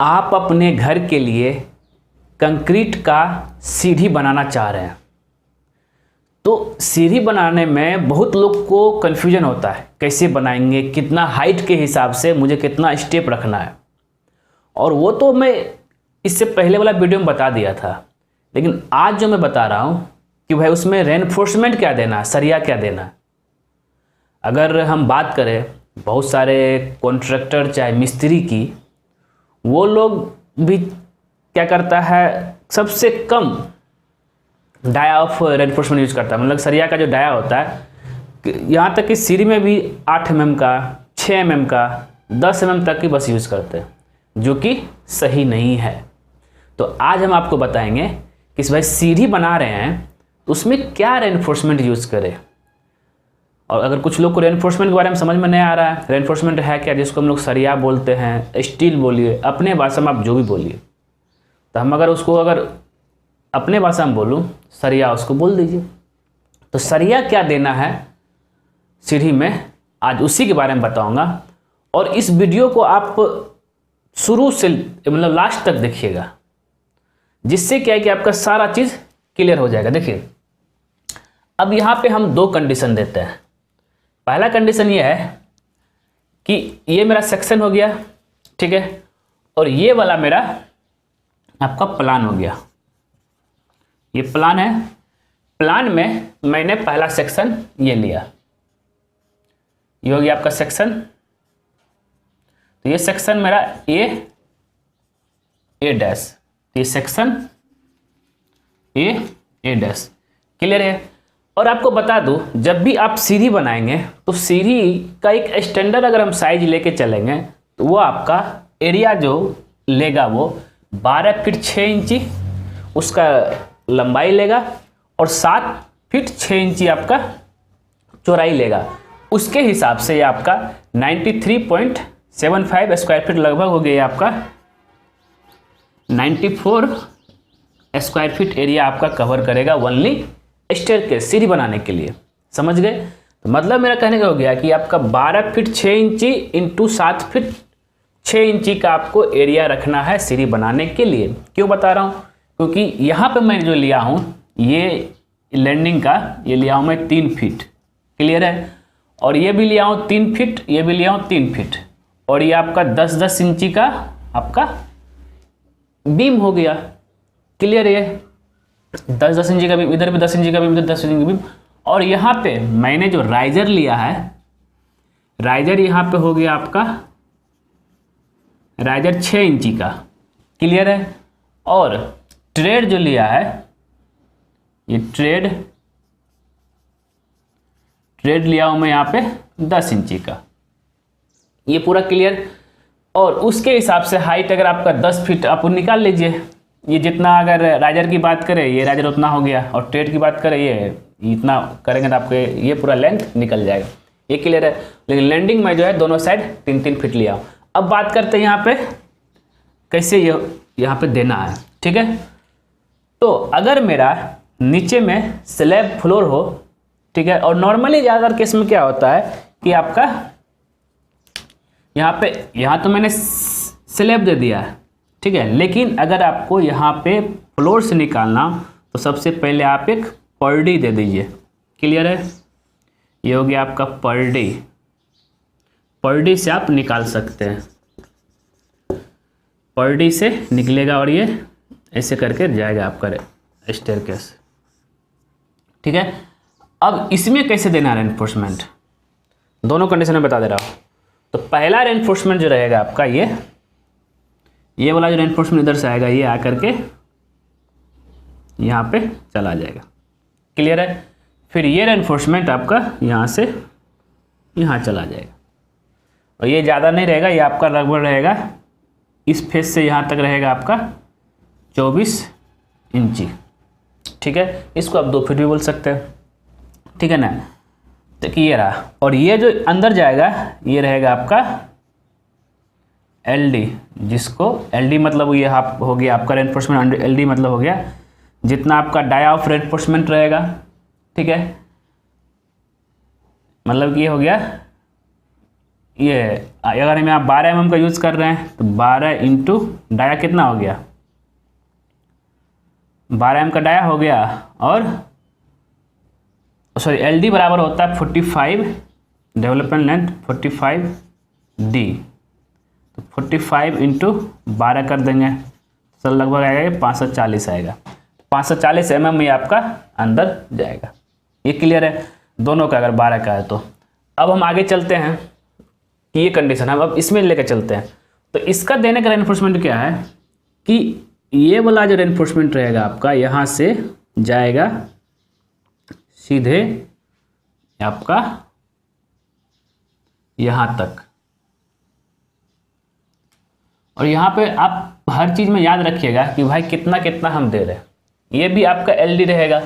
आप अपने घर के लिए कंक्रीट का सीढ़ी बनाना चाह रहे हैं, तो सीढ़ी बनाने में बहुत लोग को कन्फ्यूजन होता है, कैसे बनाएंगे, कितना हाइट के हिसाब से मुझे कितना स्टेप रखना है। और वो तो मैं इससे पहले वाला वीडियो में बता दिया था, लेकिन आज जो मैं बता रहा हूँ कि भाई उसमें रेनफोर्समेंट क्या देना है, सरिया क्या देना है। अगर हम बात करें बहुत सारे कॉन्ट्रैक्टर चाहे मिस्त्री की, वो लोग भी क्या करता है, सबसे कम डाया ऑफ रेनफोर्समेंट यूज करता है। मतलब सरिया का जो डाया होता है, यहाँ तक कि सीढ़ी में भी 8 mm का, 6 mm का, 10 mm तक की बस यूज़ करते हैं, जो कि सही नहीं है। तो आज हम आपको बताएंगे कि भाई सीढ़ी बना रहे हैं तो उसमें क्या रेनफोर्समेंट यूज़ करें। और अगर कुछ लोग को रेनफोर्समेंट के बारे में समझ में नहीं आ रहा है, रेनफोर्समेंट है क्या, जिसको हम लोग सरिया बोलते हैं, स्टील बोलिए, अपने भाषा में आप जो भी बोलिए। तो हम अगर अपने भाषा में बोलूँ, सरिया उसको बोल दीजिए। तो सरिया क्या देना है सीढ़ी में, आज उसी के बारे में बताऊंगा। और इस वीडियो को आप शुरू से मतलब लास्ट तक देखिएगा, जिससे क्या है कि आपका सारा चीज़ क्लियर हो जाएगा। देखिए, अब यहाँ पे हम 2 कंडीशन देते हैं। पहला कंडीशन ये है कि ये मेरा सेक्शन हो गया, ठीक है, और ये वाला मेरा आपका प्लान हो गया। ये प्लान है, प्लान में मैंने पहला सेक्शन ये लिया, ये हो गया आपका सेक्शन। तो ये सेक्शन मेरा ए डैश, ये सेक्शन ए डैश, क्लियर है। और आपको बता दूं, जब भी आप सीढ़ी बनाएंगे तो सीढ़ी का एक स्टैंडर्ड अगर हम साइज लेके चलेंगे तो वो आपका एरिया जो लेगा वो 12 फीट 6 इंची उसका लंबाई लेगा और 7 फीट 6 इंची आपका चौड़ाई लेगा। उसके हिसाब से ये आपका 93.75 स्क्वायर फीट लगभग हो गया। आपका 94 स्क्वायर फीट एरिया आपका कवर करेगा ओनली स्टेयरकेस, सीढ़ी बनाने के लिए। समझ गए? तो मतलब मेरा कहने का हो गया कि आपका 12 फीट 6 इंची इंटू 7 फीट 6 इंची का आपको एरिया रखना है सीढ़ी बनाने के लिए। क्यों बता रहा हूँ? क्योंकि यहाँ पे मैं जो लिया हूँ ये लैंडिंग का, ये लिया हूँ मैं 3 फीट, क्लियर है। और ये भी लिया हूँ 3 फीट, ये भी लिया हूँ 3 फीट, और ये आपका 10-10 इंची का आपका बीम हो गया, क्लियर है। 10-10 इंची का बीम, इधर भी 10 इंची का बीम, इधर 10 इंची का बीम। और यहाँ पे मैंने जो राइजर लिया है, राइजर यहाँ पे हो गया आपका राइजर 6 इंची का, क्लियर है। और ट्रेड जो लिया है, ये ट्रेड लिया हूँ मैं यहाँ पे 10 इंची का, ये पूरा क्लियर। और उसके हिसाब से हाइट अगर आपका 10 फीट आप निकाल लीजिए। ये जितना, अगर राइजर की बात करें ये राइजर उतना हो गया, और ट्रेड की बात करें ये इतना करेंगे तो आपके ये पूरा लेंथ निकल जाएगा, ये क्लियर है। लेकिन लैंडिंग में जो है दोनों साइड 3-3 फीट लिया हूँ। अब बात करते हैं यहाँ पे कैसे यहाँ पे देना है, ठीक है। तो अगर मेरा नीचे में स्लैब फ्लोर हो, ठीक है, और नॉर्मली ज़्यादातर केस में क्या होता है कि आपका यहाँ तो मैंने स्लैब दे दिया है, ठीक है। लेकिन अगर आपको यहाँ पे फ्लोर से निकालना तो सबसे पहले आप एक पर डी दे दीजिए, क्लियर है। ये हो गया आपका पर डी से आप निकाल सकते हैं, पर डी से निकलेगा और ये ऐसे करके जाएगा आपका स्टेयरकेस, ठीक है। अब इसमें कैसे देना है रेनफोर्समेंट, दोनों कंडीशन में बता दे रहा हूँ। तो पहला रेनफोर्समेंट जो रहेगा आपका ये वाला जो रेनफोर्समेंट इधर से आएगा, ये आकर के यहाँ पे चला जाएगा, क्लियर है। फिर ये रेनफोर्समेंट आपका यहाँ से यहाँ चला जाएगा, और ये ज़्यादा नहीं रहेगा, ये आपका लगभग रहेगा इस फेस से यहाँ तक रहेगा आपका 24 इंची, ठीक है। इसको आप 2 फीट भी बोल सकते हैं, ठीक है ना। तो ये रहा, और ये जो अंदर जाएगा ये रहेगा आपका LD, जिसको LD मतलब ये हो गया आपका रेनफोर्समेंट। LD मतलब हो गया जितना आपका डाया ऑफ रेनफोर्समेंट रहेगा, ठीक है। मतलब कि ये हो गया, ये अगर हम यहाँ 12 mm का यूज़ कर रहे हैं तो 12 इंटू डाया कितना हो गया, 12 mm का डाया हो गया, और सॉरी एल डी बराबर होता है 45 डेवलपमेंट लेंथ 45 डी, तो 45 इंटू 12 कर देंगे तो लगभग आएगा ये 540 आएगा। 540 mm ये आपका अंदर जाएगा। ये क्लियर है दोनों का, अगर 12 का है तो। अब हम आगे चलते हैं, ये कंडीशन हम अब इसमें लेकर चलते हैं। तो इसका देने का रेनफोर्समेंट क्या है कि ये वाला जो रेनफोर्समेंट रहेगा आपका यहाँ से जाएगा सीधे आपका यहाँ तक, और यहाँ पे आप हर चीज़ में याद रखिएगा कि भाई कितना कितना हम दे रहे हैं। ये भी आपका एलडी रहेगा,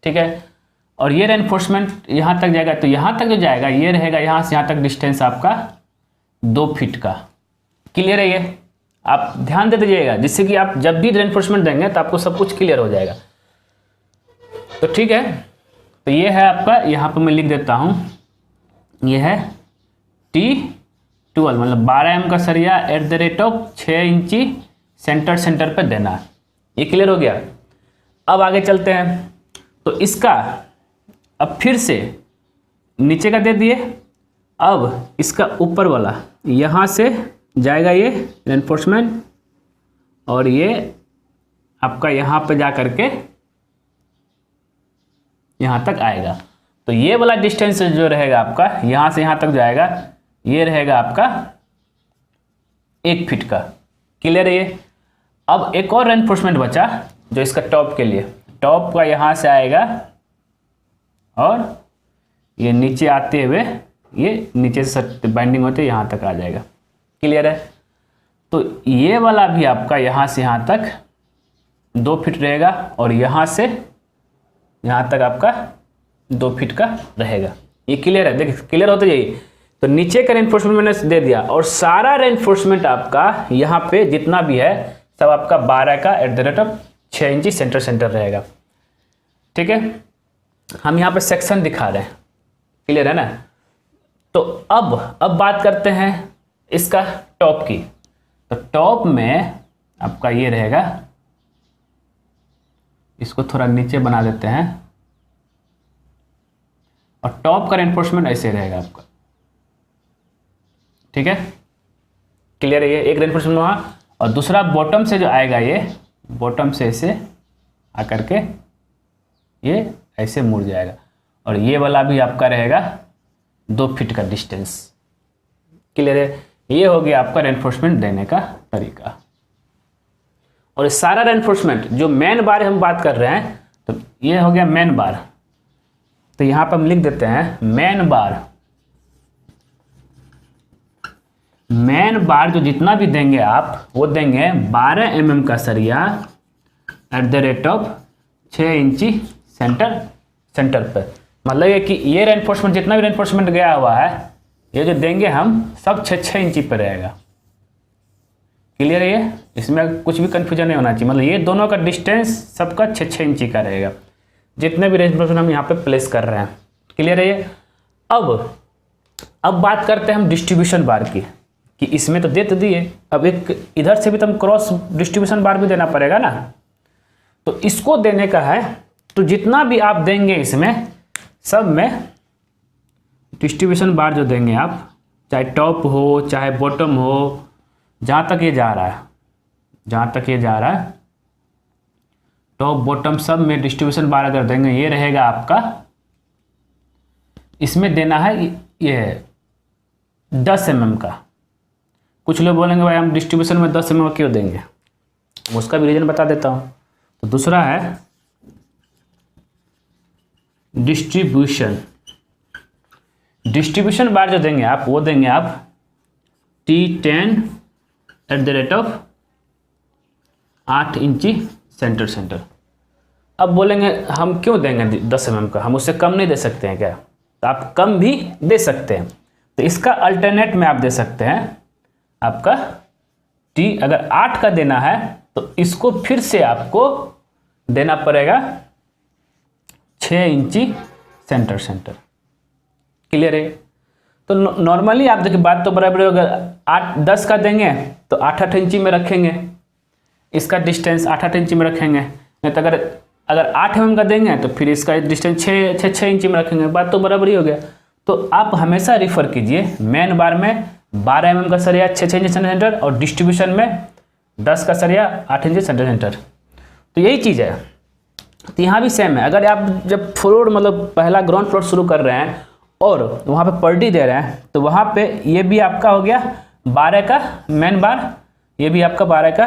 ठीक है, और ये रेनफोर्समेंट यहाँ तक जाएगा, तो यहाँ तक जो जाएगा ये रहेगा यहाँ से यहाँ तक डिस्टेंस आपका 2 फीट का। क्लियर है ये, आप ध्यान दे दीजिएगा जिससे कि आप जब भी रेनफोर्समेंट देंगे तो आपको सब कुछ क्लियर हो जाएगा। तो ठीक है, तो ये है आपका, यहाँ पर मैं लिख देता हूँ, ये है T12 मतलब 12 mm का सरिया @ 6 इंची सेंटर पे देना है। ये क्लियर हो गया। अब आगे चलते हैं, तो इसका अब फिर से नीचे का दे दिए, अब इसका ऊपर वाला यहाँ से जाएगा ये रेनफोर्समेंट, और ये आपका यहाँ पे जा करके यहाँ तक आएगा। तो ये वाला डिस्टेंस जो रहेगा आपका यहाँ से यहाँ तक जाएगा, ये रहेगा आपका 1 फीट का। क्लियर है ये। अब एक और रेनफोर्समेंट बचा जो इसका टॉप के लिए, टॉप का यहाँ से आएगा और ये नीचे आते हुए ये नीचे से बाइंडिंग होते यहाँ तक आ जाएगा। क्लियर है। तो ये वाला भी आपका यहाँ से यहाँ तक 2 फीट रहेगा, और यहाँ से यहाँ तक आपका 2 फीट का रहेगा। ये क्लियर है, देखिए क्लियर होता जाइए। तो नीचे का रेनफोर्समेंट मैंने दे दिया, और सारा रेनफोर्समेंट आपका यहाँ पे जितना भी है सब आपका 12 का @ 6 इंची सेंटर रहेगा। ठीक है, हम यहाँ पे सेक्शन दिखा रहे हैं। क्लियर है ना। तो अब बात करते हैं इसका टॉप की। तो टॉप में आपका ये रहेगा, इसको थोड़ा नीचे बना देते हैं, और टॉप का रेनफोर्समेंट ऐसे रहेगा आपका। ठीक है, क्लियर है। ये एक रेनफोर्समेंट वहाँ, और दूसरा बॉटम से जो आएगा, ये बॉटम से ऐसे आकर के ये ऐसे मुड़ जाएगा, और ये वाला भी आपका रहेगा 2 फीट का डिस्टेंस। क्लियर है। ये हो गया आपका रेनफोर्समेंट देने का तरीका। और सारा रेनफोर्समेंट जो मेन बार हम बात कर रहे हैं, तो ये हो गया मेन बार। तो यहाँ पर हम लिख देते हैं मेन बार। मेन बार जो जितना भी देंगे आप, वो देंगे 12 mm का सरिया @ 6 इंची सेंटर पे। मतलब ये कि ये रेनफोर्समेंट जितना भी रेनफोर्समेंट गया हुआ है, ये जो देंगे हम सब 6 इंची पे रहेगा। क्लियर है ये, इसमें कुछ भी कंफ्यूजन नहीं होना चाहिए। मतलब ये दोनों का डिस्टेंस सबका 6 इंची का रहेगा, जितने भी रेनफोर्समेंट हम यहाँ पे प्लेस कर रहे हैं। क्लियर है ये। अब बात करते हैं हम डिस्ट्रीब्यूशन बार की, कि इसमें तो दे तो दिए, अब एक इधर से भी तो हम क्रॉस डिस्ट्रीब्यूशन बार भी देना पड़ेगा ना। तो इसको देने का है, तो जितना भी आप देंगे इसमें सब में डिस्ट्रीब्यूशन बार जो देंगे आप, चाहे टॉप हो चाहे बॉटम हो, जहाँ तक ये जा रहा है टॉप बॉटम सब में डिस्ट्रीब्यूशन बार अगर देंगे, ये रहेगा आपका, इसमें देना है ये 10 mm का। कुछ लोग बोलेंगे भाई हम डिस्ट्रीब्यूशन में 10 mm क्यों देंगे, उसका भी रीजन बता देता हूँ। तो दूसरा है डिस्ट्रीब्यूशन बार जो देंगे आप, वो देंगे आप T10 @ 8 इंची सेंटर। अब बोलेंगे हम क्यों देंगे 10 mm का, हम उससे कम नहीं दे सकते हैं क्या? तो आप कम भी दे सकते हैं। तो इसका अल्टरनेट में आप दे सकते हैं आपका T, अगर 8 का देना है तो इसको फिर से आपको देना पड़ेगा 6 इंची सेंटर। क्लियर है। तो नॉर्मली आप देखिए बात तो बराबर होगा, 8-10 का देंगे तो 8-8 इंची में रखेंगे, इसका डिस्टेंस 8-8 इंची में रखेंगे। नहीं तो अगर 8 mm का देंगे तो फिर इसका डिस्टेंस 6 इंची में रखेंगे, बात तो बराबर ही हो गया। तो आप हमेशा रिफर कीजिए मेन बार में 12 mm का सरिया 6 इंची सेंटर और डिस्ट्रीब्यूशन में 10 का सरिया 8 इंची सेंटर। तो यही चीज़ है। तो यहाँ भी सेम है, अगर आप जब फ्लोर मतलब पहला ग्राउंड फ्लोर शुरू कर रहे हैं और वहाँ पे पर्टी दे रहे हैं तो वहाँ पे ये भी आपका हो गया 12 का मेन बार, ये भी आपका 12 का,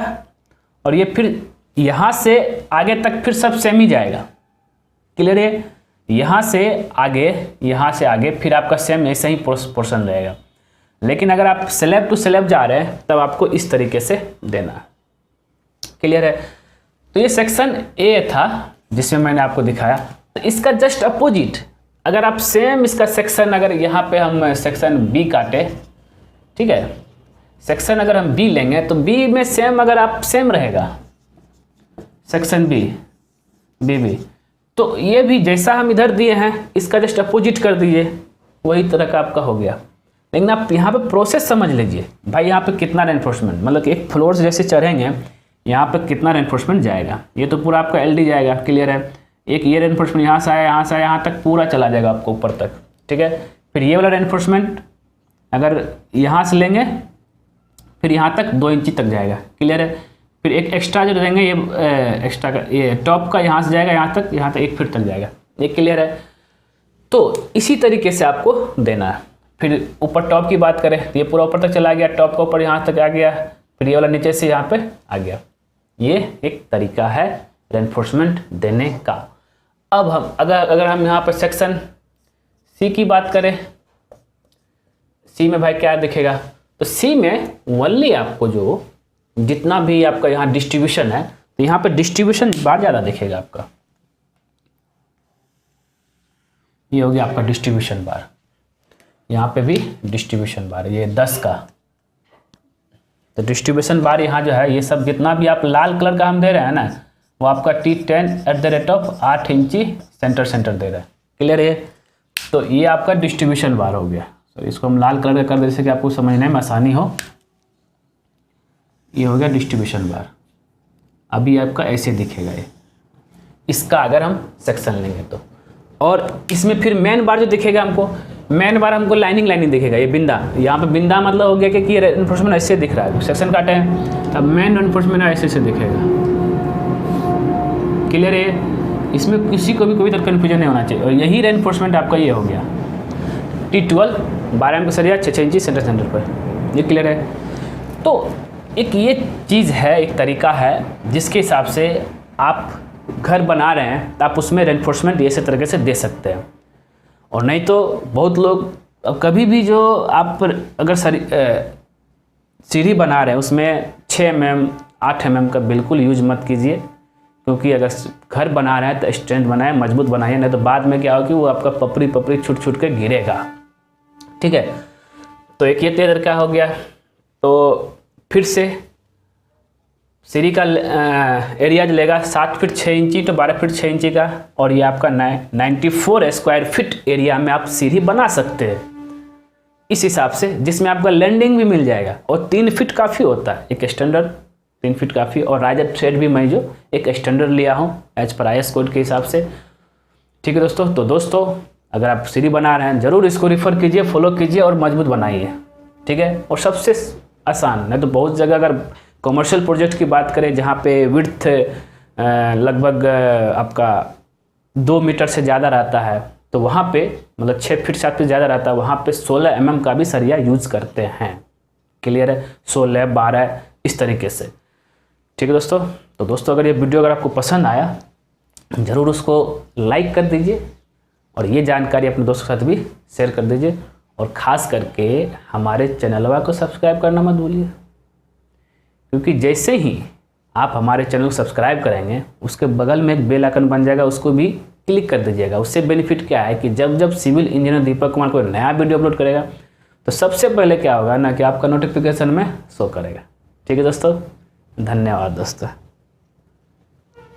और ये फिर यहाँ से आगे तक फिर सब सेम ही जाएगा। क्लियर है? यहाँ से आगे फिर आपका सेम ऐसा ही पोर्शन रहेगा। लेकिन अगर आप स्लैब टू स्लैब जा रहे हैं तब आपको इस तरीके से देना है। क्लियर है? तो ये सेक्शन ए था जिसमें मैंने आपको दिखाया। तो इसका जस्ट अपोजिट अगर आप सेम इसका सेक्शन, अगर यहाँ पे हम सेक्शन बी काटे, ठीक है, सेक्शन अगर हम बी लेंगे तो बी में सेम अगर आप सेम रहेगा सेक्शन बी, तो ये भी जैसा हम इधर दिए हैं इसका जस्ट अपोजिट कर दीजिए, वही तरह का आपका हो गया। लेकिन आप यहाँ पे प्रोसेस समझ लीजिए भाई, यहाँ पे कितना रेनफोर्समेंट, मतलब कि एक फ्लोर से जैसे चढ़ेंगे यहाँ पे कितना रेनफोर्समेंट जाएगा। ये तो पूरा आपका एलडी जाएगा। क्लियर है? एक ये रेनफोर्समेंट यहाँ से आया, यहाँ तक पूरा चला जाएगा आपको ऊपर तक, ठीक है। फिर ये वाला रेनफोर्समेंट अगर यहाँ से लेंगे फिर यहाँ तक 2 इंची तक जाएगा। क्लियर है? फिर एक एक्स्ट्रा जो देंगे ये एक्स्ट्रा का, ये टॉप का यहाँ से जाएगा यहाँ तक 1 फीट तक जाएगा। ये क्लियर है? तो इसी तरीके से आपको देना है। फिर ऊपर टॉप की बात करें तो ये पूरा ऊपर तक चला गया, टॉप का ऊपर यहाँ तक आ गया, फिर ये वाला नीचे से यहाँ पे आ गया। ये एक तरीका है रेनफोर्समेंट देने का। अब हम अगर हम यहाँ पर सेक्शन सी की बात करें, सी में भाई क्या दिखेगा, तो सी में ओनली आपको जो जितना भी आपका यहाँ डिस्ट्रीब्यूशन है तो यहाँ पे डिस्ट्रीब्यूशन बार ज़्यादा दिखेगा आपका। ये हो गया आपका डिस्ट्रीब्यूशन बार, यहाँ पे भी डिस्ट्रीब्यूशन बार, ये 10 का। तो डिस्ट्रीब्यूशन बार यहाँ जो है ये सब जितना भी आप लाल कलर का हम दे रहे हैं ना, वो आपका T10 8 इंची सेंटर दे रहा है। क्लियर है? तो ये आपका डिस्ट्रीब्यूशन बार हो गया। तो इसको हम लाल कलर का कर दे जैसे कि आपको समझने में आसानी हो। ये हो गया डिस्ट्रीब्यूशन बार। अभी आपका ऐसे दिखेगा ये, इसका अगर हम सेक्शन लेंगे तो। और इसमें फिर मेन बार जो दिखेगा हमको, मेन बार हमको लाइनिंग दिखेगा, ये बिंदा, यहाँ पे बिंदा मतलब हो गया कि ये रेनफोर्समेंट ऐसे दिख रहा है। सेक्शन काटे हैं अब मेन रेनफोर्समेंट ऐसे दिखेगा। क्लियर है? इसमें किसी को भी कोई तरह कन्फ्यूजन नहीं होना चाहिए। और यही रेनफोर्समेंट आपका ये हो गया T12 12 का सरिया 6 इंची सेंटर पर। ये क्लियर है? तो एक ये चीज़ है, एक तरीका है जिसके हिसाब से आप घर बना रहे हैं तो आप उसमें रेनफोर्समेंट ऐसे तरीके से दे सकते हैं। और नहीं तो बहुत लोग अब कभी भी जो आप अगर सीढ़ी बना रहे हैं उसमें 6 mm 8 mm का बिल्कुल यूज मत कीजिए, क्योंकि अगर घर बना रहे हैं तो स्ट्रेंथ बनाए, मजबूत बनाइए, नहीं तो बाद में क्या हो कि वो आपका पपड़ी छूट के गिरेगा। ठीक है? तो एक ये तरीका हो गया। तो फिर से सीढ़ी का एरिया जो लेगा 7 फीट 6 इंची तो 12 फीट 6 इंची का, और ये आपका 94 स्क्वायर फीट एरिया में आप सीढ़ी बना सकते हैं इस हिसाब से, जिसमें आपका लैंडिंग भी मिल जाएगा। और 3 फीट काफ़ी होता है, एक स्टैंडर्ड 3 फीट काफ़ी। और राइजर थ्रेड भी मैं जो एक स्टैंडर्ड लिया हूँ एज पर IS कोड के हिसाब से। ठीक है दोस्तों? तो दोस्तों अगर आप सीढ़ी बना रहे हैं ज़रूर इसको रिफ़र कीजिए, फॉलो कीजिए और मजबूत बनाइए। ठीक है? और सबसे आसान, नहीं तो बहुत जगह अगर कमर्शियल प्रोजेक्ट की बात करें जहाँ पे विड्थ लगभग आपका 2 मीटर से ज़्यादा रहता है, तो वहाँ पे मतलब 6 फीट 7 फीट ज़्यादा रहता है, वहाँ पे 16 mm का भी सरिया यूज़ करते हैं। क्लियर है? 16 12 इस तरीके से। ठीक है दोस्तों? तो दोस्तों अगर ये वीडियो अगर आपको पसंद आया ज़रूर उसको लाइक कर दीजिए और ये जानकारी अपने दोस्तों के साथ भी शेयर कर दीजिए। और ख़ास करके हमारे चैनलवा को सब्सक्राइब करना मत भूलिए, क्योंकि जैसे ही आप हमारे चैनल को सब्सक्राइब करेंगे उसके बगल में एक बेल आइकन बन जाएगा, उसको भी क्लिक कर दीजिएगा। उससे बेनिफिट क्या है कि जब सिविल इंजीनियर दीपक कुमार कोई नया वीडियो अपलोड करेगा तो सबसे पहले क्या होगा ना कि आपका नोटिफिकेशन में शो करेगा। ठीक है दोस्तों? धन्यवाद दोस्तों।